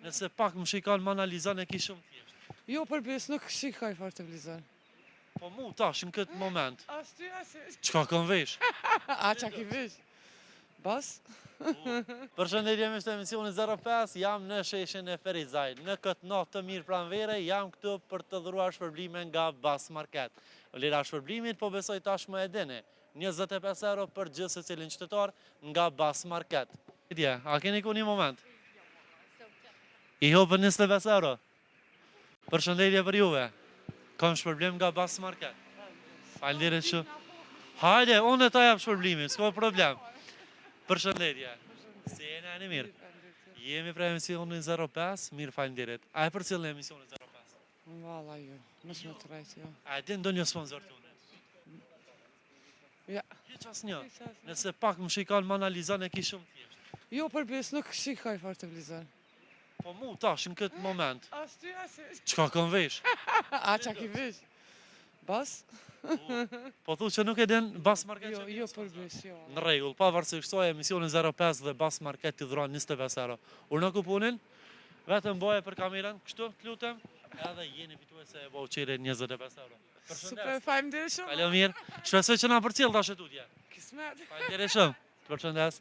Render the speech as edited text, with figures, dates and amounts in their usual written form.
Nëse pak më shikon më analizon e ki shumë thjesht. Jo, përbes, nuk shikoj fort televizor. Po mu tash në këtë moment, As ty, as çka kanë vesh? A qa ki vesh? Bas? Përshëndetje me këtë emisionin 05, jam në sheshin e Ferizaj. Në këtë natë të mirë pranvere, jam këtu për të dhuruar shpërblime nga Bas Market. Vlera shpërblimit po besoj tashmë e dini, 25 euro për gjithë secilin qytetar nga Bas Market. A keni ku një moment? I hopën 25 euro. Përshëndetje për juve. Kam shpërblim nga Bas Market. Falënderit shumë. Hajde, unë e ta jap shpërblimin, s'ka problem. Përshëndetje. Si jeni ani mirë? Jemi për emisionin 05, mirë falënderit. A e për cilën emisionin 05? Valla jo, mos më të rajtë, jo. A e din do një sponsor të unë? Ja. Hiq asnjë. Nëse pak më shikon më analizon e ki shumë thjesht. Jo, përbes, nuk shikoj fort televizor. Po mu tash në këtë moment, As ty, as çka kanë vesh? A qa ki vesh? Bas? Po thu që nuk e din Bas Market Jo, që jo, përbes, jo. në rregull, pavarësisht kësaj emisionin 05 dhe Bas Market t'i dhuron 25 euro. Urna kuponin, vetëm boje për kamerën, kështu, të lutem, edhe jeni fituese e voucherit 25 euro. Super, faleminderit shumë. Falem mirë, shpresoj që na përcjell tash tutje. Kismet. Falënderit shumë. Përshëndes.